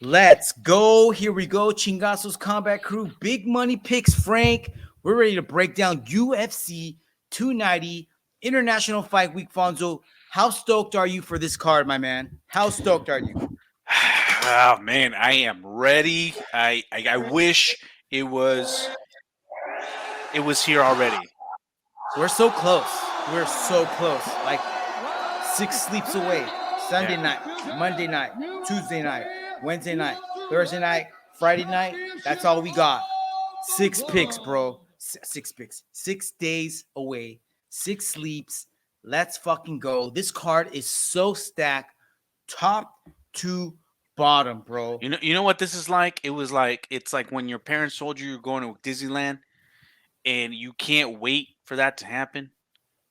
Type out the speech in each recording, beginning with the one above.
Let's go. Here we go. Chingasos Combat Crew. Big money picks, Frank. We're ready to break down UFC 290 International Fight Week, Fonzo. How stoked are you for this card, my man? How stoked are you? Oh man, I am ready. I wish it was here already. We're so close. We're so close. Like 6 sleeps away. Sunday Yeah. night, Monday night, Tuesday night, Wednesday night, Thursday night, Friday night. That's all we got. 6 picks, bro. 6 picks. 6 days away. 6 sleeps. Let's fucking go. This card is so stacked, top to bottom, bro. You know what this is like? It's like when your parents told you you're going to Disneyland and you can't wait for that to happen.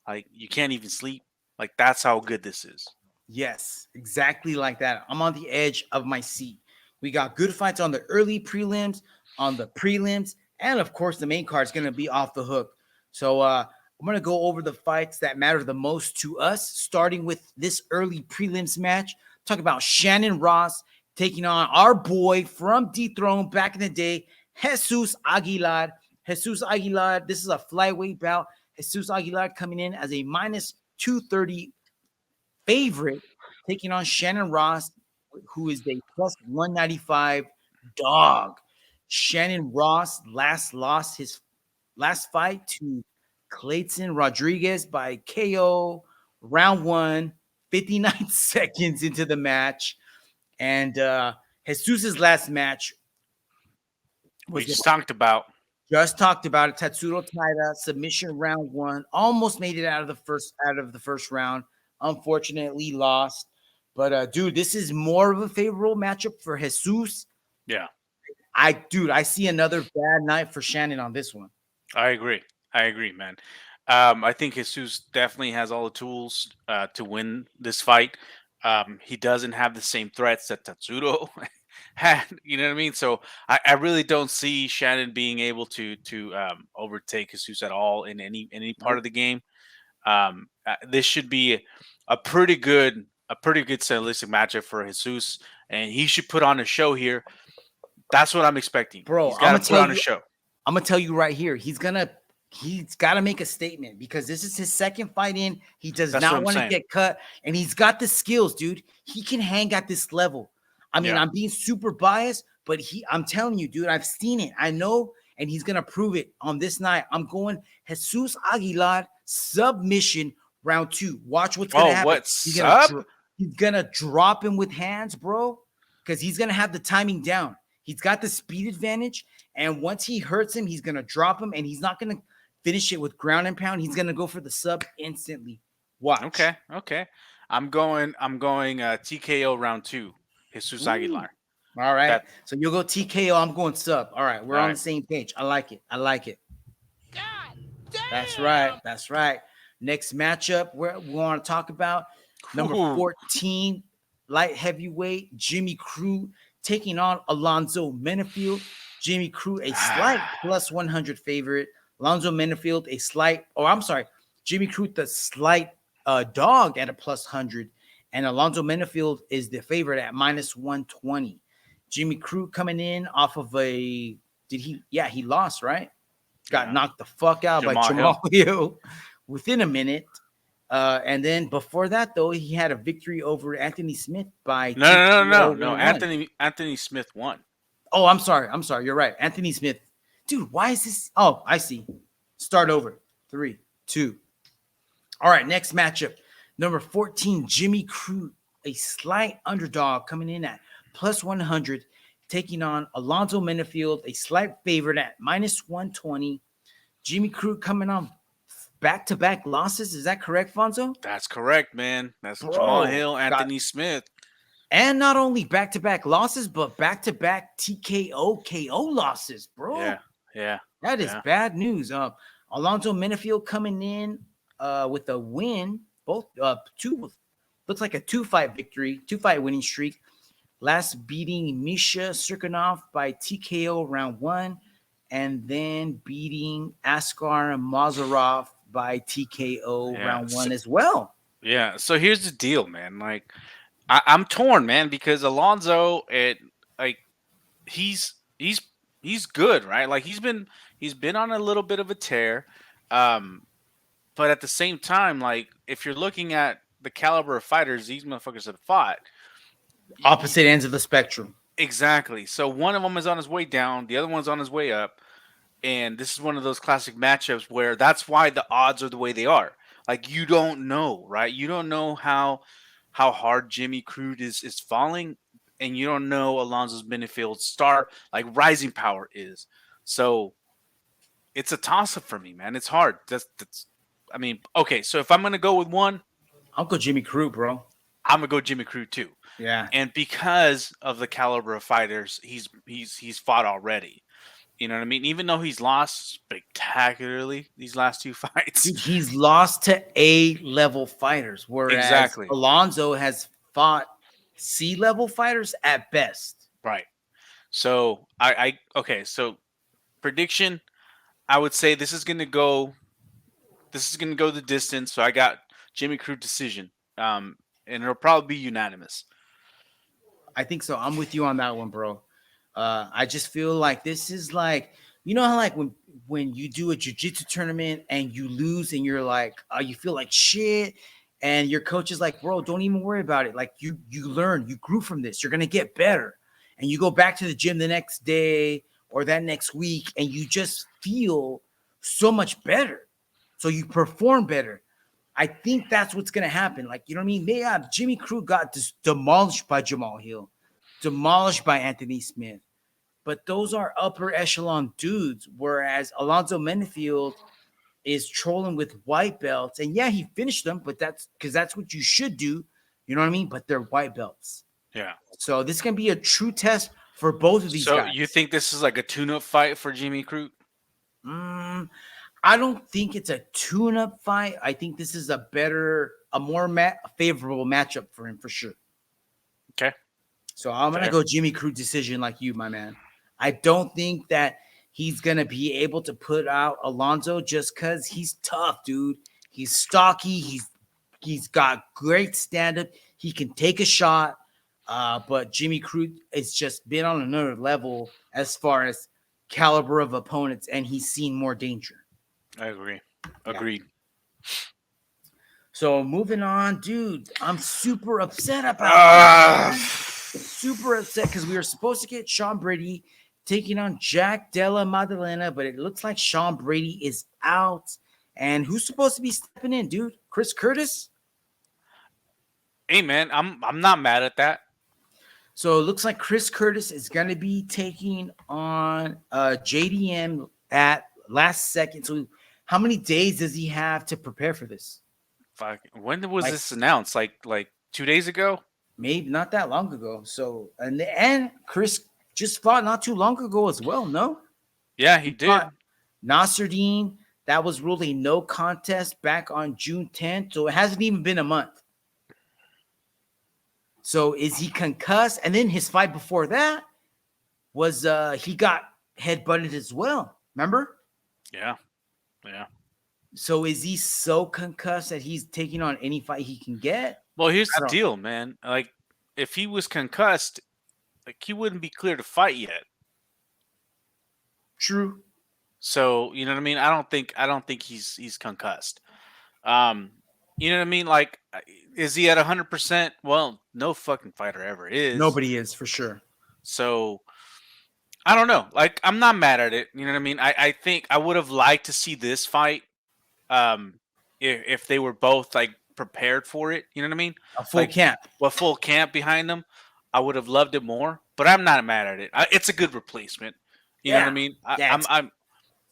Like you can't even sleep. Like that's how good this is. Yes, exactly like that. I'm on the edge of my seat. We got good fights on the early prelims, on the prelims, and of course, the main card is going to be off the hook. So, I'm going to go over the fights that matter the most to us, starting with this early prelims match. Talk about Shannon Ross taking on our boy from Dethrone back in the day, Jesus Aguilar. Jesus Aguilar, this is a flyweight bout. Jesus Aguilar coming in as a minus 230 favorite, taking on Shannon Ross, who is a plus 195 dog. Shannon Ross lost his last fight to Clayton Rodriguez by KO, round one, 59 seconds into the match. And Jesus's last match We was just talked about. just talked about it. Tatsuro Taira submission round one, almost made it out of the first round. Unfortunately, lost. But dude, this is more of a favorable matchup for Jesus. Yeah, I see another bad night for Shannon on this one. I agree. I agree, man. I think Jesus definitely has all the tools to win this fight. He doesn't have the same threats that Tatsuro had. You know what I mean? So I really don't see Shannon being able to overtake Jesus at all in any part Nope. of the game. This should be a pretty good stylistic matchup for Jesus, and he should put on a show here. That's what I'm expecting. Bro, He's got to put on a show. I'm gonna tell you right here. He's got to make a statement because this is his second fight in. He does That's what not I'm want to saying. get cut, and he's got the skills, dude. He can hang at this level. I mean, Yeah. I'm being super biased, but I'm telling you, dude, I've seen it. I know, and he's gonna prove it on this night. I'm going Jesus Aguilar submission round two. Watch what's gonna Oh, happen. what's up? He's gonna drop him with hands, bro, because he's gonna have the timing down. He's got the speed advantage, and once he hurts him, he's gonna drop him, and he's not gonna finish it with ground and pound. He's gonna go for the sub instantly. Watch. Okay. I'm going TKO round two. Jesus Ooh. Aguilar. All right. That So you'll go TKO. I'm going sub. All right. We're all on the right. same page. I like it. I like it. God That's damn! right. That's right. Next matchup we want to talk about number Ooh. 14, light heavyweight, Jimmy Crute taking on Alonzo Menefield. Jimmy Crute, a slight plus 100 favorite. Alonzo Menefield, I'm sorry, Jimmy Crute, the slight dog at a plus 100. And Alonzo Menefield is the favorite at minus 120. Jimmy Crute coming in off of he lost, right? Got Yeah. knocked the fuck out by Jamal Jamal Hill within a minute. And then before that, though, he had a victory over Anthony Smith by No. TKO. Anthony Smith won. Oh, I'm sorry. You're right. Anthony Smith. Dude, why is this? Oh, I see. Start over. 3, 2. All right, next matchup. Number 14, Jimmy Crute, a slight underdog coming in at plus 100, taking on Alonzo Menefield, a slight favorite at minus 120. Jimmy Crute coming on back-to-back losses. Is that correct, Fonzo? That's correct, man. That's Bro, Jamal Hill, got Anthony Smith. and not only back-to-back losses, but back-to-back TKO KO losses, bro. Yeah. That is Yeah. bad news. Alonzo Menefield coming in with a win. Both two looks like a two-fight winning streak. Last beating Misha Serkinov by TKO round one, and then beating Askar Mazarov by TKO Yeah. round one as well. Yeah. So here's the deal, man. Like I'm torn, man, because Alonzo like he's he's he's good, right? Like he's been on a little bit of a tear. Um, but at the same time, like if you're looking at the caliber of fighters these motherfuckers have fought, Opposite ends of the spectrum. exactly. So one of them is on his way down, the other one's on his way up, and this is one of those classic matchups where that's why the odds are the way they are. Like you don't know, right? You don't know how hard Jimmy Crute is falling, and you don't know Alonzo's Menefield star like rising power is. So it's a toss up for me, man. It's hard. That's I mean, okay. So if I'm gonna go with one, I'll go Jimmy Crute, bro. I'm gonna go Jimmy Crute too. Yeah. And because of the caliber of fighters he's fought already. You know what I mean? Even though he's lost spectacularly these last two fights. Dude, he's lost to A-level fighters, whereas Exactly. Alonzo has fought C-level fighters at best. Right. So I okay, so prediction, I would say this is gonna go the distance. So I got Jimmy Crute decision. And it'll probably be unanimous. I think so. I'm with you on that one, bro. I just feel like this is like, you know how like when you do a jiu-jitsu tournament and you lose and you're like, you feel like shit, and your coach is like, bro, don't even worry about it. Like you learn, you grew from this. You're gonna get better, and you go back to the gym the next day or that next week, and you just feel so much better. So you perform better. I think that's what's gonna happen. Like, you know what I mean? Yeah, Jimmy Crute got demolished by Jamal Hill, demolished by Anthony Smith. But those are upper echelon dudes, whereas Alonzo Menefield is trolling with white belts. And yeah, he finished them, but that's because that's what you should do. You know what I mean? But they're white belts. Yeah. So this can be a true test for both of these So guys. you think this is like a tune-up fight for Jimmy Crute? I don't think it's a tune-up fight. I think this is a more favorable matchup for him for sure. Okay. So I'm going to go Jimmy Crute decision like you, my man. I don't think that he's going to be able to put out Alonzo just because he's tough, dude. He's stocky. He's got great stand-up. He can take a shot. But Jimmy Crute has just been on another level as far as caliber of opponents, and he's seen more danger. I agree. Agreed. Yeah. So moving on, dude, I'm super upset about super upset because we were supposed to get Sean Brady taking on Jack Della Maddalena, but it looks like Sean Brady is out. And who's supposed to be stepping in, dude? Chris Curtis? Hey man, I'm not mad at that. So it looks like Chris Curtis is going to be taking on JDM at last second. So how many days does he have to prepare for this? Fuck. When was this announced? Like 2 days ago? Maybe not that long ago. So and Chris just fought not too long ago as well. No. Yeah, he did. Nasruddin, that was ruled a no contest back on June 10th. So it hasn't even been a month. So is he concussed? And then his fight before that was he got headbutted as well. Remember? Yeah. Yeah. So is he so concussed that he's taking on any fight he can get? Well, here's the deal, man. Like, if he was concussed, like he wouldn't be clear to fight yet. True. So you know what I mean. I don't think he's concussed. You know what I mean? Like, is he at 100%? Well, no fucking fighter ever is. Nobody is for sure. So I don't know. Like, I'm not mad at it. You know what I mean? I think I would have liked to see this fight. If they were both like prepared for it, you know what I mean? A full camp. Well, full camp behind them. I would have loved it more, but I'm not mad at it. It's a good replacement. You know what I mean?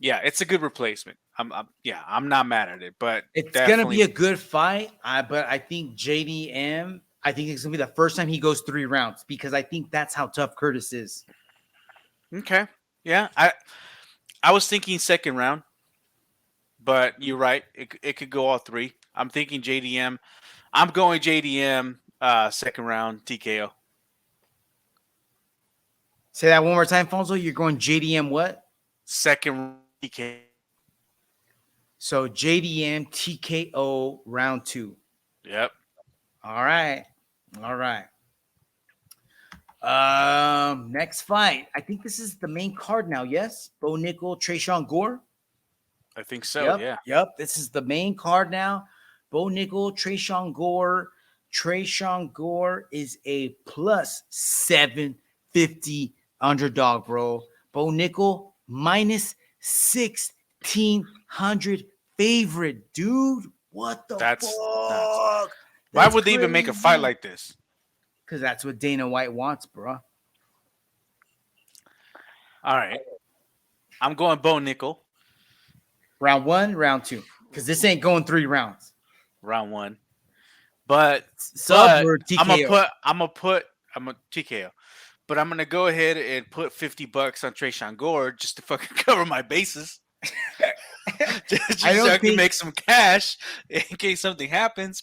Yeah, it's a good replacement. I'm not mad at it, but it's gonna be a good fight. But I think JDM, I think it's gonna be the first time he goes 3 rounds because I think that's how tough Curtis is. Okay. Yeah. I was thinking second round, but you're right. It could go all 3. I'm thinking JDM. I'm going JDM second round TKO. Say that one more time, Fonzo. You're going JDM what? Second TKO. So JDM TKO round 2. Yep. All right. Next fight. I think this is the main card now. Yes, Bo Nickal, Tresean Gore. I think so. Yep, Yeah. yep. This is the main card now. Bo Nickal, Tresean Gore. Tresean Gore is a plus 750 underdog, bro. Bo Nickal minus 1600 favorite, dude. What the That's nuts. fuck? Why That's would they even make a fight crazy. like this? Because that's what Dana White wants, bro. All right. I'm going Bo Nickal, Round one, round two. Because this ain't going 3 rounds. round one. But Sub or I'm TKO? a TKO. But I'm gonna go ahead and put $50 on Tresean Gore just to fucking cover my bases. just I so don't I can think, make some cash in case something happens.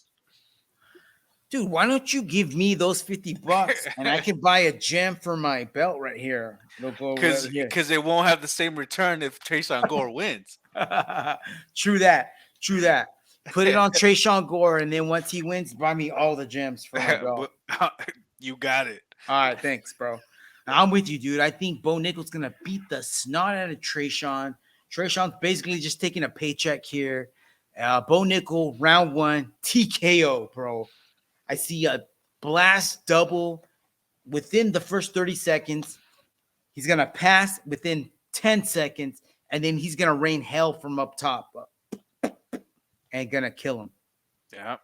dude. Why don't you give me those $50 and I can buy a gem for my belt right here? It'll go right here. Because it won't have the same return if Tresean Gore wins. True that. True that. Put it on Tresean Gore, and then once he wins, buy me all the gems for my belt. You got it. All right, thanks, bro. I'm with you, dude. I think Bo Nickal's gonna beat the snot out of Tresean. Tresean's basically just taking a paycheck here. Bo Nickal, round one, TKO, bro. I see a blast double within the first 30 seconds. He's gonna pass within 10 seconds, and then he's gonna rain hell from up top and gonna kill him. Yeah.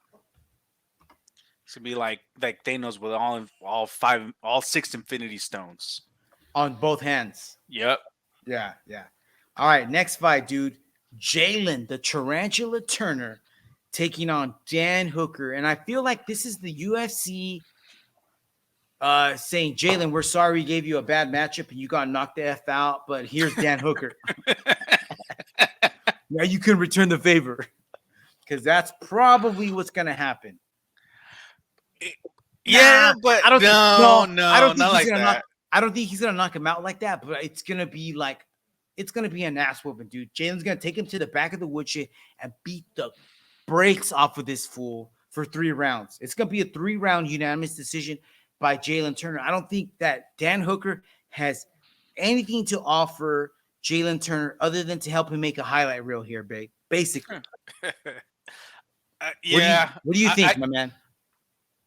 It's gonna be like Thanos with all 6 Infinity Stones On both hands. Yep. Yeah, yeah. All right, next fight, dude. Jalin, the Tarantula Turner, taking on Dan Hooker. And I feel like this is the UFC saying, Jalin, we're sorry we gave you a bad matchup and you got knocked the F out, but here's Dan Hooker. Now you can return the favor. Because that's probably what's going to happen. Yeah, but I don't I don't think he's gonna knock him out like that, but it's gonna be an ass whooping, dude. Jalen's gonna take him to the back of the woodshed and beat the brakes off of this fool for 3 rounds. It's gonna be a 3-round unanimous decision by Jalin Turner. I don't think that Dan Hooker has anything to offer Jalin Turner other than to help him make a highlight reel here, babe. Basically. Yeah. What do you think, my man?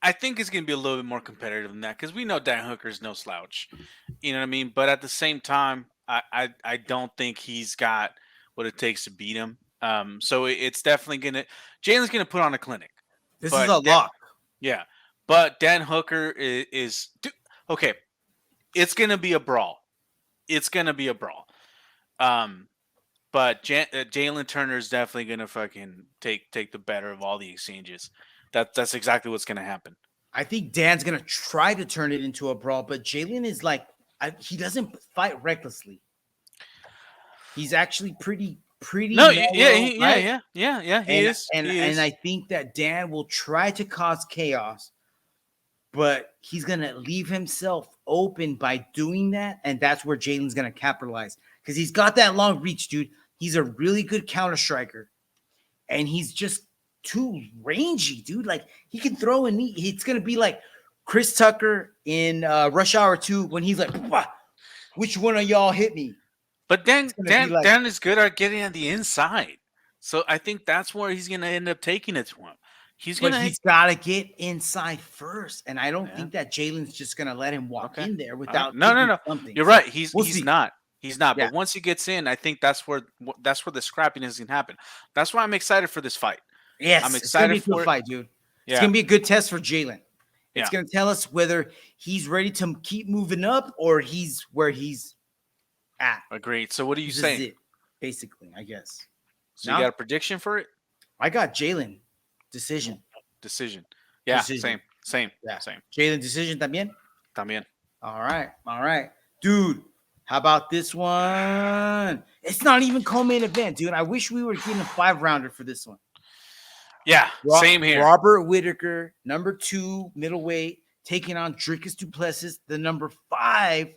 I think it's going to be a little bit more competitive than that because we know Dan Hooker's no slouch. You know what I mean? But at the same time, I don't think he's got what it takes to beat him. So it's definitely going to – Jalen's going to put on a clinic. This is a lock. Yeah. But Dan Hooker is okay, it's going to be a brawl. It's going to be a brawl. But Jalin Turner is definitely going to fucking take the better of all the exchanges. That's exactly what's going to happen. I think Dan's going to try to turn it into a brawl, but Jalin is he doesn't fight recklessly. He's actually pretty. No, mellow, yeah. He is. And I think that Dan will try to cause chaos, but he's going to leave himself open by doing that, and that's where Jalen's going to capitalize because he's got that long reach, dude. He's a really good counter striker, and he's just too rangy, dude. Like he can throw a knee. It's gonna be like Chris Tucker in Rush Hour 2 when he's like, which one of y'all hit me? But Dan is good at getting on the inside. So I think that's where he's gonna end up taking it to him. He's gotta get inside first. And I don't think that Jalen's just gonna let him walk in there without no. Something. You're right. He's not. He's not. Yeah. But once he gets in, I think that's where the scrappiness can happen. That's why I'm excited for this fight. Yes, I'm excited for a fight, dude. Yeah. It's gonna be a good test for Jalin. It's gonna tell us whether he's ready to keep moving up or he's where he's at. Agreed. So what are you saying? Basically, I guess. So you got a prediction for it? I got Jalin decision. Yeah, decision. Same. Yeah. Same. Jalin decision también. También. All right, dude. How about this one? It's not even co-main event, dude. I wish we were getting a 5-rounder for this one. Yeah, same here. Robert Whittaker, number 2 middleweight, taking on Dricus du Plessis, the number 5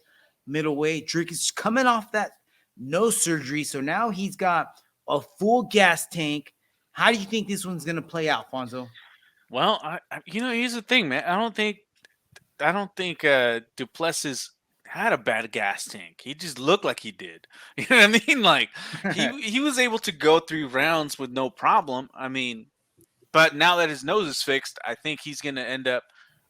middleweight. Dricus coming off that nose surgery, so now he's got a full gas tank. How do you think this one's going to play out, Fonzo? Well, here's the thing, man. I don't think Duplessis had a bad gas tank. He just looked like he did. You know what I mean? Like he was able to go 3 rounds with no problem. I mean, but now that his nose is fixed, I think he's gonna end up.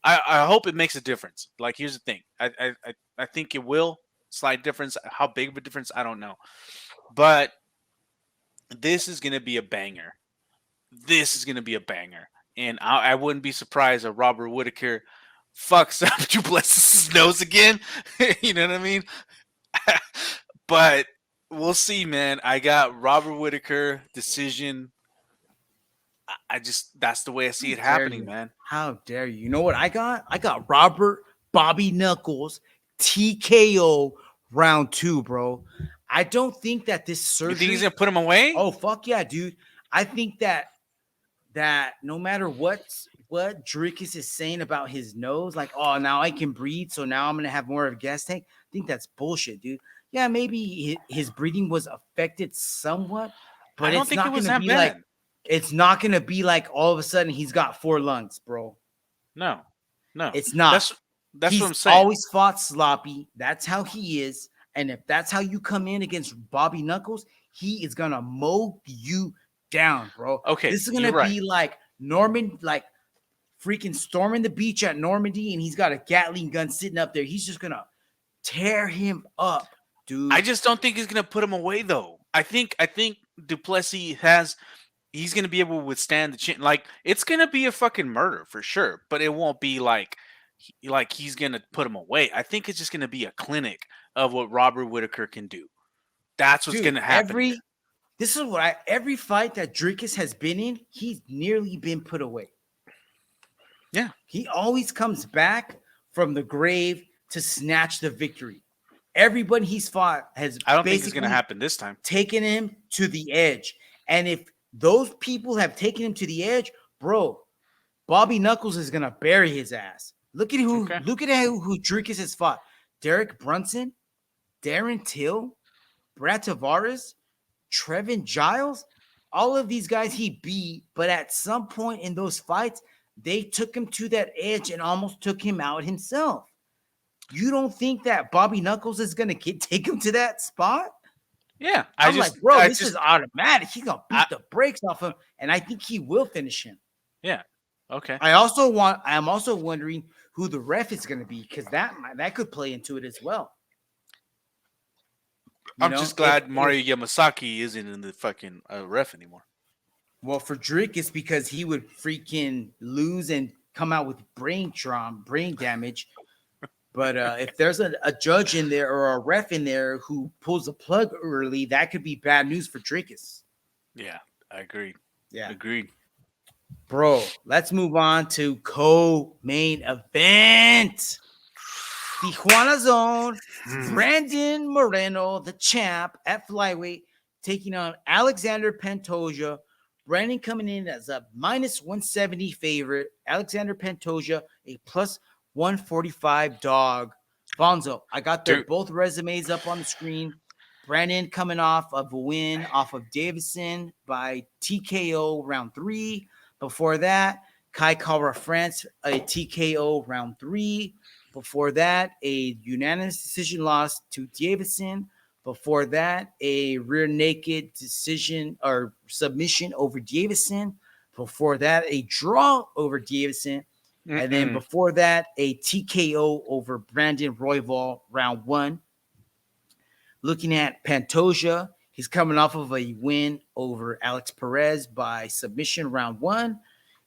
I hope it makes a difference. Like here's the thing. I think it will slight difference. How big of a difference? I don't know. But this is gonna be a banger. This is gonna be a banger, and I wouldn't be surprised if Robert Whittaker fucks up Duplessis' nose again. You know what I mean? But we'll see, man. I got Robert Whittaker decision. I just that's the way I see it Dare happening, you? man. How dare you? You know what I got? I got Robert Bobby Knuckles TKO round 2, bro. I don't think that this You think he's surgery. gonna put him away? Oh fuck yeah, dude! I think that no matter what Dricus is saying about his nose, like, oh, now I can breathe, so now I'm gonna have more of a gas tank. I think that's bullshit, dude. Yeah, maybe his breathing was affected somewhat, I but don't it's think it not was gonna that be like bad. it's not gonna be like all of a sudden he's got 4 lungs, bro. No, no. It's not. That's what He's I'm saying. always fought sloppy. That's how he is. And if that's how you come in against Bobby Knuckles, he is gonna mow you down, bro. Okay, This is you're gonna right. be like Norman, like freaking storming the beach at Normandy, and he's got a Gatling gun sitting up there. He's just gonna tear him up, I dude. just don't think he's gonna put him away though. I think Duplessis has he's gonna be able to withstand the chin. Like it's gonna be a fucking murder for sure, but it won't be like he's gonna put him away. I think it's just gonna be a clinic of what Robert Whittaker can do. That's what's Dude, gonna happen here. this is what every fight that Dricus has been in, he's nearly been put away. Yeah, He always comes back from the grave to snatch the victory. Everybody he's fought has I don't think it's gonna basically happen this time. taken him to the edge. And if those people have taken him to the edge, bro, Bobby Knuckles is gonna bury his ass. Okay. Look at who Dricus has fought. Derek Brunson, Darren Till, Brad Tavares, Trevin Giles, all of these guys he beat, but at some point in those fights, they took him to that edge and almost took him out himself. You don't think that Bobby Knuckles is gonna take him to that spot? Yeah, I'm like, bro, this is automatic. He's gonna I, beat the brakes off him, and I think he will finish him. yeah. Okay. I'm also wondering who the ref is gonna be, because that could play into it as well. I'm just glad Mario Yamasaki isn't in the fucking ref anymore. Well, for Drake, it's because he would freaking lose and come out with brain trauma, brain damage. But if there's a judge in there or a ref in there who pulls the plug early, that could be bad news for Dricus. Yeah, I agree. Yeah. Agreed. Bro, let's move on to co-main event. Tijuana Zone, Brandon Moreno, the champ at flyweight, taking on Alexandre Pantoja. Brandon coming in as a minus 170 favorite. Alexandre Pantoja, a plus 145 dog. Bonzo, I got their both resumes up on the screen. Brandon coming off of a win off of Davison by TKO round 3. Before that, Kai Kara France, a TKO round 3. Before that, a unanimous decision loss to Davison. Before that, a rear naked decision or submission over Davison. Before that, a draw over Davison. And then before that, a TKO over Brandon Royval round 1. Looking at Pantoja, he's coming off of a win over Alex Perez by submission round 1.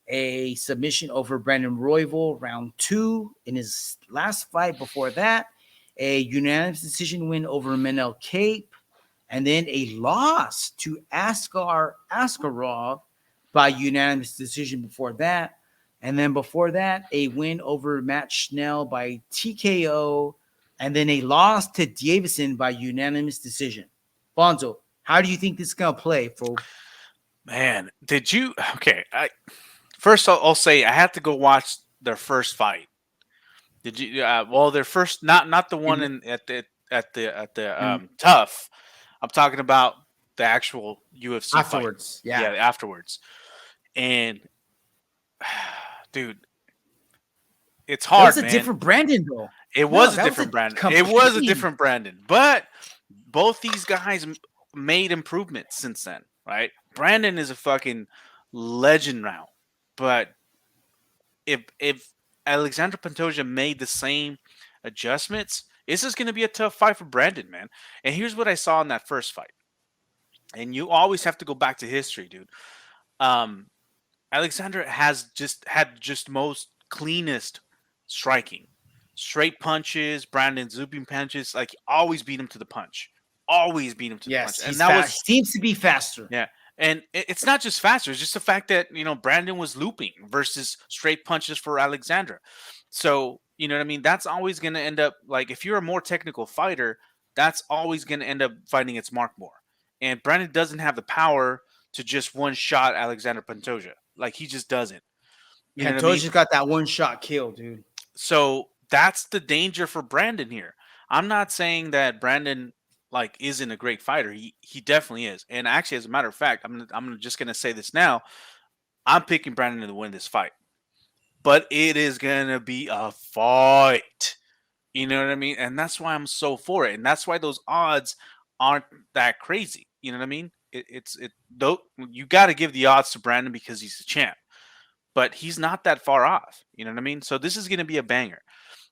A submission over Brandon Royval round 2 in his last fight. Before that, a unanimous decision win over Manel Cape, and then a loss to Askar Askarov by unanimous decision before that. And then before that, a win over Matt Schnell by TKO, and then a loss to Davison by unanimous decision. Bonzo, how do you think this is going to play, fool? Man, did you? Okay, first I'll say I had to go watch their first fight. Did you? Well, their first, not the one at the tough. I'm talking about the actual UFC afterwards. fight. Yeah, afterwards. And dude, It's That was hard, a man. different Brandon, though. It No, was a that was a different Brandon. It was a completely. different Brandon. But both these guys made improvements since then, right? Brandon is a fucking legend now. But if Alexandre Pantoja made the same adjustments, this is going to be a tough fight for Brandon, man. And here's what I saw in that first fight. And you always have to go back to history, dude. Um, Alexander has just most cleanest striking, straight punches. Brandon zooping punches, like always beat him to the punch, always beat him to the punch, Yes, and he's that fast. was Seems to be faster. yeah. And it's not just faster; it's just the fact that Brandon was looping versus straight punches for Alexander. So you know what I mean. That's always going to end up like if you're a more technical fighter, that's always going to end up finding its mark more. And Brandon doesn't have the power to just one shot Alexander Pantoja. Like he just doesn't. You know what I mean? Pantoja's got that one shot kill, dude. So that's the danger for Brandon here. I'm not saying that Brandon like isn't a great fighter. He definitely is. And actually, as a matter of fact, I'm just gonna say this now. I'm picking Brandon to win this fight, but it is gonna be a fight. You know what I mean? And that's why I'm so for it. And that's why those odds aren't that crazy. You know what I mean? Though you got to give the odds to Brandon because he's the champ, but he's not that far off. You know what I mean? So this is going to be a banger.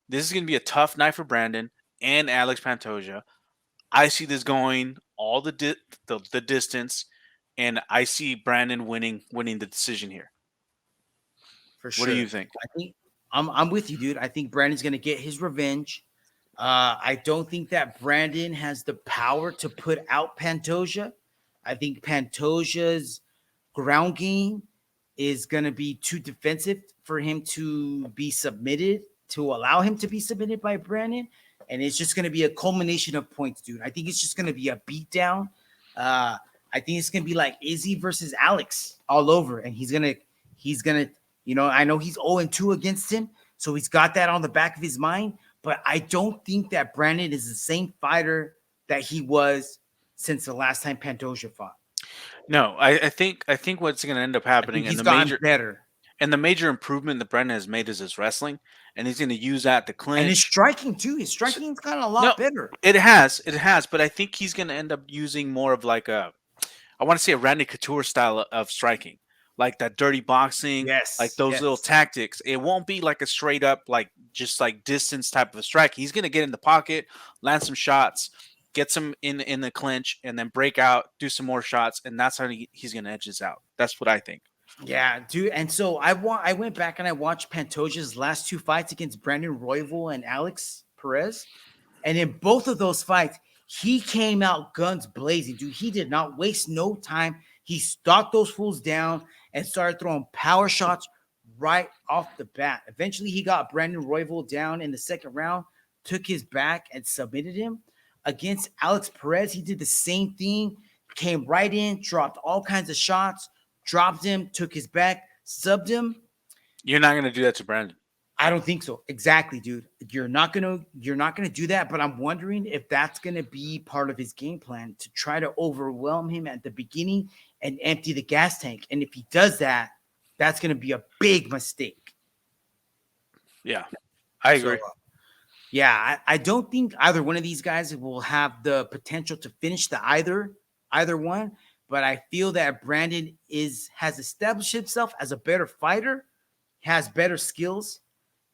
This is going to be a tough night for Brandon and Alex Pantoja. I see this going all the distance, and I see Brandon winning the decision here. For What do sure. you think? I think I'm with you, dude. I think Brandon's gonna get his revenge. I don't think that Brandon has the power to put out Pantoja. I think Pantoja's ground game is gonna be too defensive for him to be submitted, to allow him to be submitted by Brandon. And it's just gonna be a culmination of points, dude. I think it's just gonna be a beatdown. I think it's gonna be like Izzy versus Alex all over, and he's gonna I know he's 0-2 against him, so he's got that on the back of his mind. But I don't think that Brandon is the same fighter that he was since the last time Pantoja fought. No, I think what's going to end up I happening, think he's gotten better. and the major improvement that Brandon has made is his wrestling, and he's going to use that to And his clinch. striking too. His striking's gotten a No, lot better. it has, but I think he's going to end up using more of like I want to say a Randy Couture style of striking, like that dirty boxing, like Yes, those little yes. tactics. It won't be like a straight up like just like distance type of a strike. He's gonna get in the pocket, land some shots, get some in the clinch, and then break out, do some more shots, and that's how he's gonna edge this out. That's what I think. Yeah, dude. And so I went back and I watched Pantoja's last two fights against Brandon Royval and Alex Perez. And in both of those fights, he came out guns blazing, dude. He did not waste no time. He stalked those fools down and started throwing power shots right off the bat. Eventually, he got Brandon Royval down in the second round, took his back and submitted him. Against Alex Perez, he did the same thing, came right in, dropped all kinds of shots, dropped him, took his back, subbed him. You're not gonna do that to Brandon. I don't think so. Exactly, dude. You're not gonna do that. But I'm wondering if that's gonna be part of his game plan to try to overwhelm him at the beginning and empty the gas tank. And if he does that, that's gonna be a big mistake. Yeah, I So, agree. yeah, I don't think either one of these guys will have the potential to finish the either one. But I feel that Brandon has established himself as a better fighter, has better skills,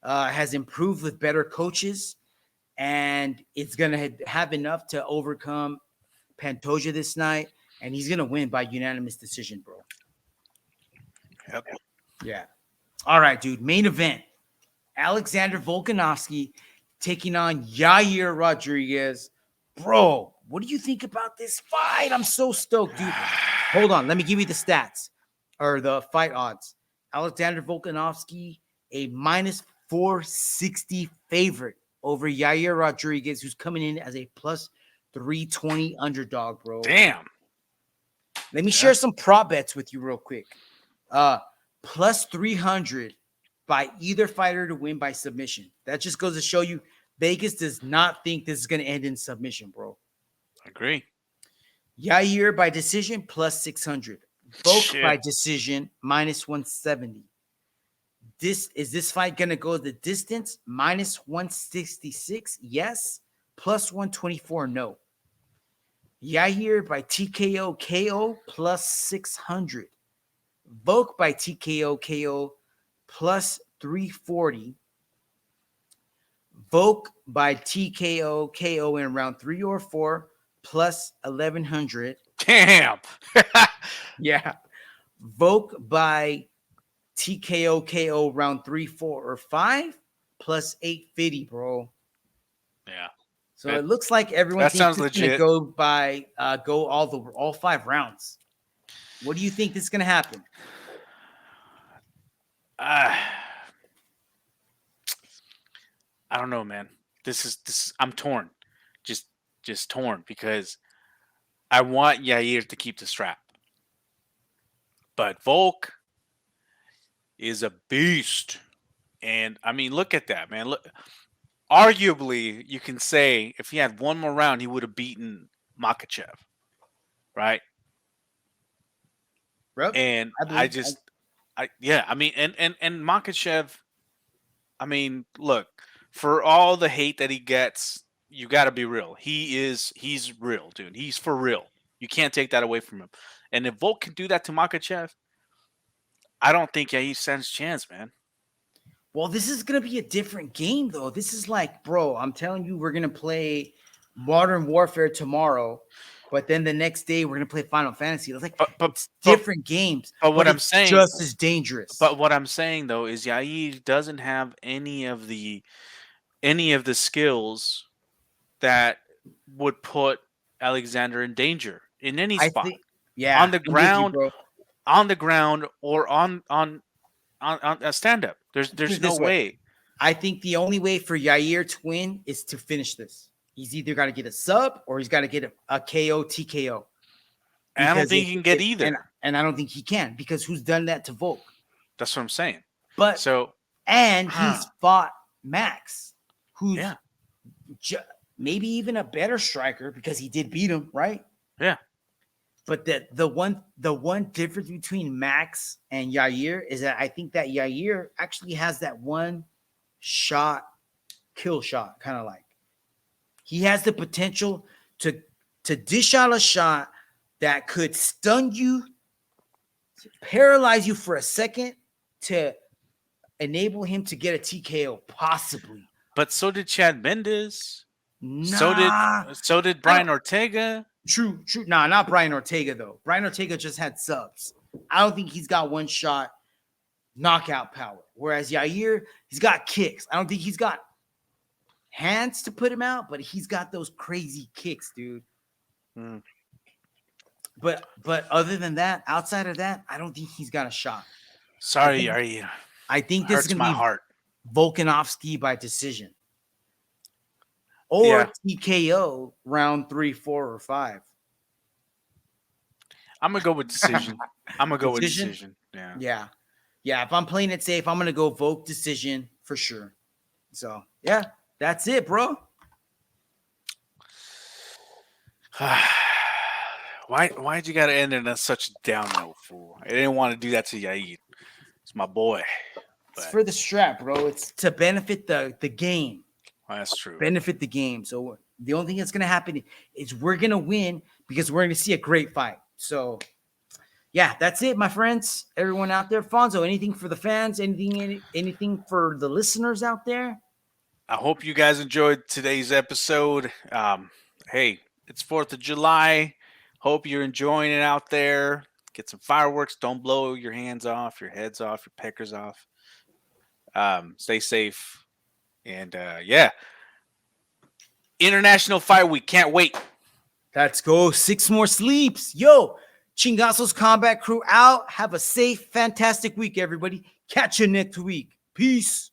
has improved with better coaches, and it's going to have enough to overcome Pantoja this night, and he's going to win by unanimous decision, bro. Yep. Yeah. All right, dude. Main event. Alexander Volkovski taking on Yair Rodriguez. Bro, what do you think about this fight? I'm so stoked, dude. Hold on. Let me give you the stats or the fight odds. Alexander Volkanovski, a minus 460 favorite over Yair Rodriguez, who's coming in as a plus 320 underdog, bro. Damn. Let me share some prop bets with you real quick. Plus 300 by either fighter to win by submission. That just goes to show you Vegas does not think this is going to end in submission, bro. Agree. Yair by decision plus 600. Volk Shit. by decision minus 170. this fight gonna go the distance? -166, yes. +124, no. Yair by TKO KO +600. Volk by TKO KO +340. Volk by TKO KO in round 3 or 4 +1100. Damn. Yeah. Volk by TKO KO round 3, 4, or 5 +850, bro. Yeah. So it looks like everyone That thinks sounds it's gonna legit. go all 5 rounds. What do you think is gonna happen? I don't know, man. This I'm torn. Just torn because I want Yair to keep the strap. But Volk is a beast. And I mean, look at that, man. Look, arguably, you can say if he had one more round, he would have beaten Makhachev, right? Bro, And I mean, and Makhachev, I mean, look, for all the hate that he gets, you got to be real. He's real, dude. He's for real. You can't take that away from him. And if Volk can do that to Makhachev, I don't think Yair stands a chance, man. Well, this is gonna be a different game, though. This is like, bro, I'm telling you, we're gonna play Modern Warfare tomorrow, but then the next day we're gonna play Final Fantasy. It's like it's different games, but what I'm it's saying, just as dangerous. But what I'm saying though is Yair doesn't have any of the skills that would put Alexander in danger in any spot. Yeah, on the ground, or on a stand up. There's no way. I think the only way for Yair to win is to finish this. He's either got to get a sub or he's got to get a KO TKO. And I don't think he can get either. And I don't think he can, because who's done that to Volk? That's what I'm saying. But he's fought Max, who's maybe even a better striker because he did beat him, right? Yeah. But the one difference between Max and Yair is that I think that Yair actually has that one shot, kill shot, kind of like. He has the potential to dish out a shot that could stun you, paralyze you for a second, to enable him to get a TKO, possibly. But so did Chad Mendes. So did Brian Ortega. True. Nah, not Brian Ortega, though. Brian Ortega just had subs. I don't think he's got one shot knockout power. Whereas Yair, he's got kicks. I don't think he's got hands to put him out, but he's got those crazy kicks, dude. Mm. But other than that, outside of that, I don't think he's got a shot. Sorry, Yair. I think this is going to be Volkanovski by decision. Or TKO round 3, 4, or 5. I'm gonna go with decision. With decision. Yeah. If I'm playing it safe, I'm gonna go Volk decision for sure. So yeah, that's it, bro. Why'd you gotta end in such a down note, fool? I didn't want to do that to Yair. It's my boy. It's for the strap, bro. It's to benefit the game. Well, that's true. Benefit the game. So the only thing that's going to happen is we're going to win because we're going to see a great fight. So, yeah, that's it, my friends. Everyone out there. Fonzo, anything for the fans? Anything for the listeners out there? I hope you guys enjoyed today's episode. Hey, it's 4th of July. Hope you're enjoying it out there. Get some fireworks. Don't blow your hands off, your heads off, your peckers off. Stay safe. And International Fight Week. Can't wait. Let's go. 6 more sleeps. Yo, Chingazos Combat Crew out. Have a safe, fantastic week, everybody. Catch you next week. Peace.